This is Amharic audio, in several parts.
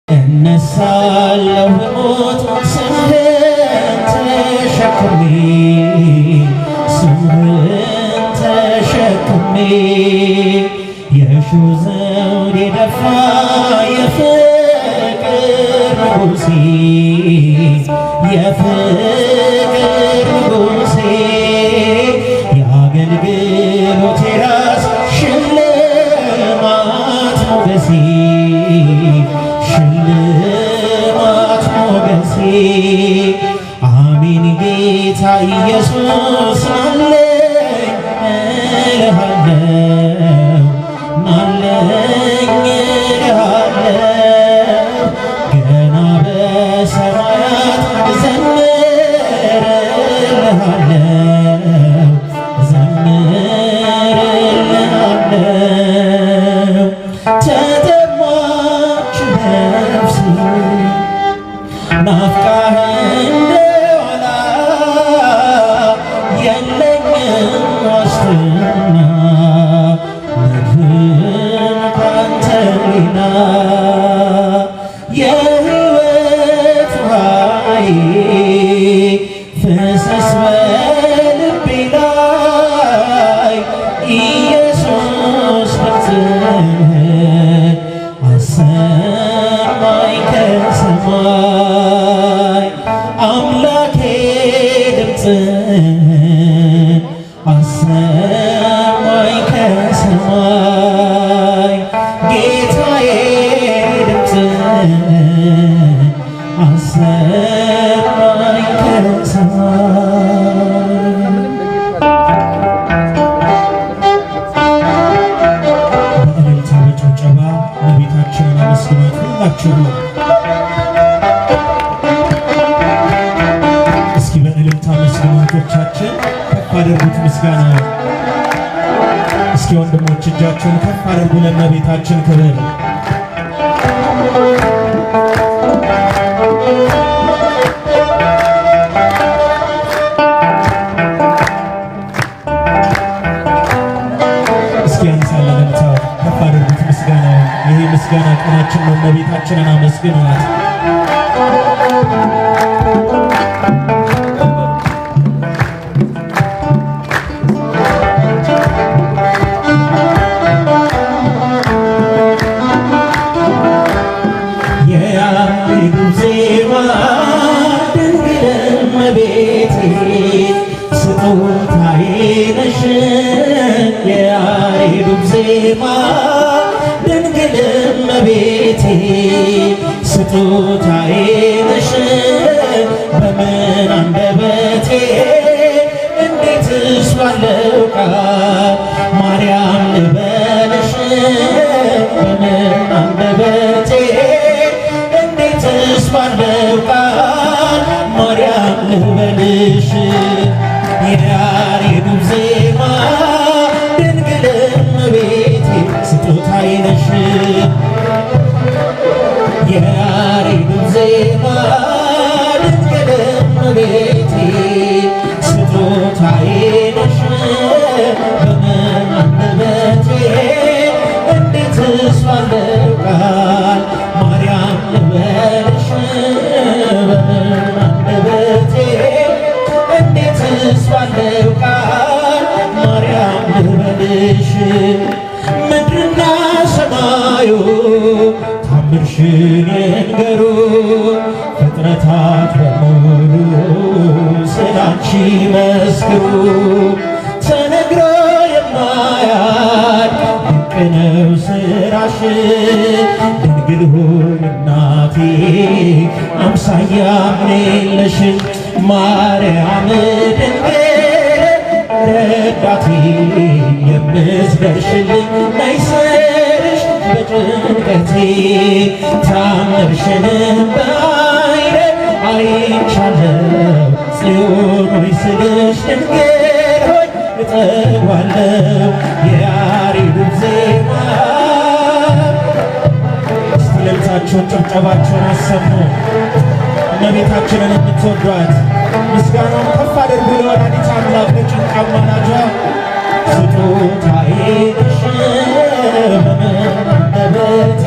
እነሳለሁ በሞት ስምህን ተሸክሜ ስምህን ተሸክሜ የሾህ ዘውድ የደፋ የፍቅር ንጉሴ የፍቅር ንጉሴ የአገልግሎቴ ራስ ሽልማት ሞገሴ ሽልማት ሞገሴ አሜን ጌታ ኢየሱስ ናለኝ እልሃለሁ ናለኝ እልሃለሁ ገና በሰማያት እዘምርልሃለሁ እዘምርልሃለሁ ተጠማች ነፍሴ ናፍቃህ እንደዋላ የለኝም ዋስትና መድህን ካንተ ሌላ የሕይወት ውሃዬ ፍሰስ በልቤ ላይ ኢየሱስ ድምፅህን አሰማኝ ከሰማይ አምላኬ ድምፅህን አሰማኝ ከሰማይ ጌታዬ ድምፅህን አሰማኝ ከሰማይ በእልልታ በጭብጨባ እመቤታችንን አመስግኗት ሁላችሁ እስኪ በእልልታ መስግኖቶቻችን ከፍ አድርጉት ምስጋና እስኪ ወንድሞች እጃችሁን ከፍ አድርጉ ለእመቤታችን ክብር እስኪ አንሳለ እልልታ ከፍ አድርጉት ምስጋና ይሄ ምስጋና ቀናችን ነው እመቤታችንን አመስግኗት የያሬዱ ዜማ ድንግል እመቤቴ ስጦታዬ ነሽ የያሬዱ ዜማ ድንግል እመቤቴ ስጦታዬ ነሽ በምን አንደበቴ እንዴትስ ባለው ቃል ማርያም ልበልሽ በምን አንደበቴ እንዴትስ ባለው ቃል ማርያም ልበልሽ የያሬዱ ዜማ ድንግል እመቤቴ ስጦታዬ ነሽ የያሬዱ ዜማ ድንግል እመቤቴ ስጦታዬ ነሽ በምን አንደበቴ እንዴትስ ባለው ቃል ማርያም ልበልሽ በምን አንደበቴ እንዴትስ ባለው ቃል ማርያም ልበልሽ ምድርና ሰማዩ ታምርሽን ይንገሩ ፍጥረታት በሙሉ ስላንቺ መስክሩ ተነግሮ የማያልቅ ድንቅ ነው ስራሽ ድንግል ሆይ እናቴ አምሳያም የለሽ ማርያም ድንግል ረዳቴ የምትደርሽልኝ ነይ ስልሽ በጭንቀቴ ታምርሽን በዓይኔ አይቻለሁ ጽዮን ሆይ ስልሽ ድንግል ሆይ እጠግባለሁ የያሬዱ ዜማ እስቲ እልልታችሁን ጭብጨባችሁን አሰሙ እመቤታችንን የምትወዷት ምስጋናውን ከፍ አድርጉ ለወላዲተ አምላክ ለጭንቅ አማላጇ ስጦታዬ ነሽ በምን አንደበቴ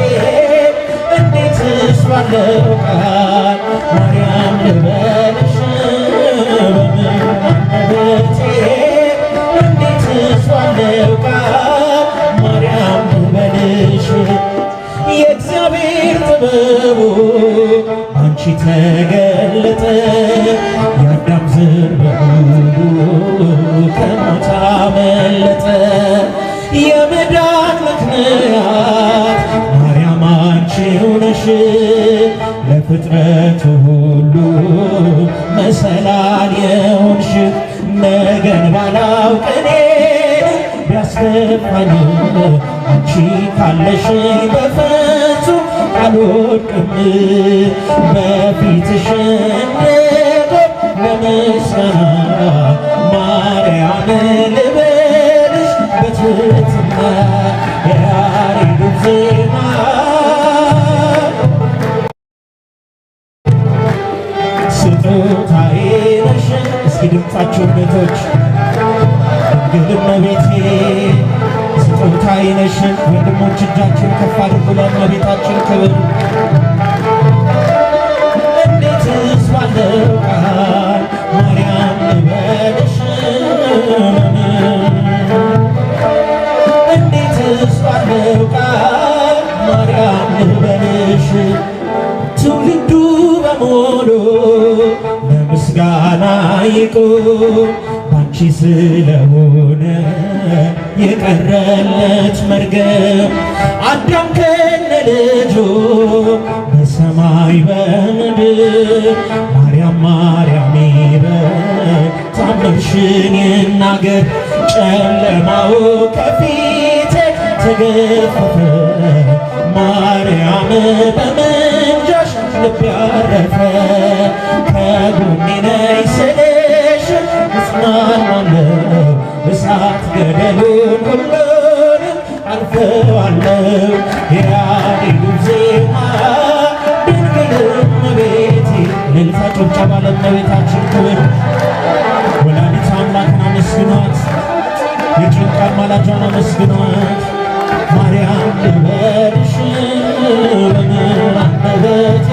እንዴትስ ባለው ቃል ማርያም ልበልሽ በምን አንደበቴ እንዴትስ ባለው ቃል ማርያም ልበልሽ የእግዚአብሔር ጥበቡ አንቺ ተገለጠ የአዳም ዘር በሙሉ ከሞት አመለጠ የመዳን ምክንያት ማርያም አንቺው ነሽ ለፍጥረቱ ሁሉ መሰላል የሆንሽ ነገን ባላውቅ እኔ ቢያስከፋኝ አንቺ ካለሽ በፍጹም አልወድቅም በፊትሽ እንድቆም ለምስጋና ማርያም ልበልሽ በትሕትና የያሬድ ዜማ ስጦታዬ ነሽ። እስኪ ድምፃችሁን ቤቶች ድንግል እመቤቴ ስጦታዬ ነሽ። ወንድሞች እጃችሁን ከፍ አድርጉ ለእመቤታችን ክብር። እንዴትስ ባለው ቃል ማርያም ልበልሽ እንዴትስ ባለው ቃል ማርያም ልበልሽ ትውልዱ በሙሉ ለምስጋና ይቁም ባንቺ ስለሆነ የቀረለት መርገም አዳም ከነ ልጁ በሰማይ በምድር ማርያም ማርያም ይበል ታምርሽን ይናገር ጨለማው ከፊቴ ተገፈፈ ማርያም በምልጃሽ ልቤ አረፈ ከጎኔ ነይ ስልሽ እጽናናለሁ እሳት ገደሉን ሁሉንም አልፈዋለሁ የያሬድ ዜማ ድንግል እመቤቴ እልልታ ጭብጨባ ለእመቤታችን ክብር ወላዲተ አምላክን አመስግኗት የጭንቅ አማላጇን አመስግኗት ማርያም ልበልሽ በምን አንደበቴ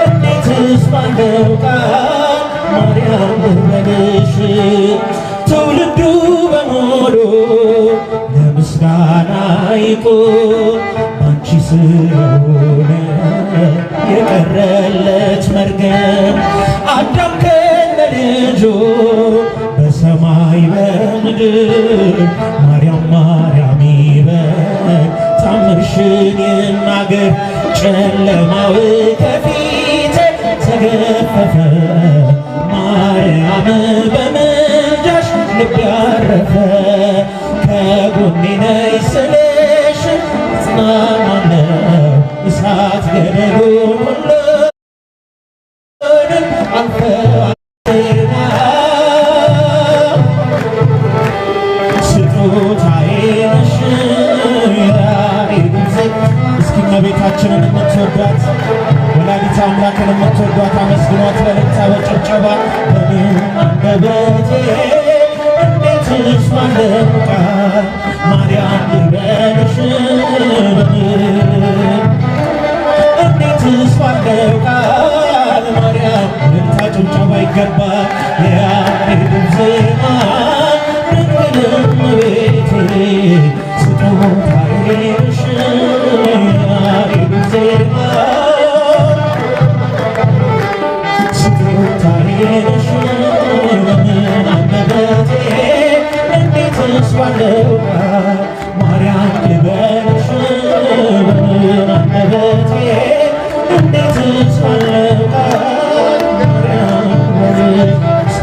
እንዴትስ ባለው ቃል ማርያም ልበልሽ ትውልዱ በሙሉ ለምስጋና ይቁም ባንቺ ስለሆነ የቀረለት መርገም አዳም ከነ ልጁ በሰማይ በምድር ማርያም ማርያም ይበል ታምርሽን ይናገር ጨለማው ከፊቴ ተገፈፈ ማርያም በምልጃሽ ልቤ አረፈ ከጎኔ ነይ ስልሽ እጽናናለሁ እሳት ገደሉን ሁሉንም አልፈዋል ስጦታዬ ነሽ የያሬድ ዜማ እስኪ እመቤታችንን የምትወዷት ወላዲተ አምላክን የምትወዷት አመስግኗት በእልልታ በጭብጨባ በምን አንደበቴ እንዴትስ ባለው ቃል ማርያም ልበልሽ እንዴትስ ባለው ቃል ማርያም እልልታ ጭብጨባ ይገባል የያሬድ ዜማ ድንግል እመቤቴ ስጦታዬ ነሽ የያሬድ ዜማ ስጦታዬ ነሽ በምን አንደበቴ እንዴትስ ባለው ቃል ማርያም ልበልሽ በምን አንደበቴ እንዴትስ ባለው ቃል ማርያም ልበልሽ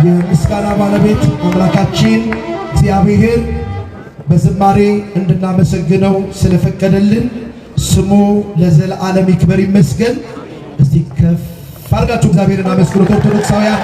የምስጋና ባለቤት አምላካችን እግዚአብሔር በዝማሬ እንድናመሰግነው ስለፈቀደልን ስሙ ለዘለዓለም ይክበር ይመስገን። እስቲ ከፍ አድርጋችሁ እግዚአብሔርን አመስግኑት ኦርቶዶክሳውያን።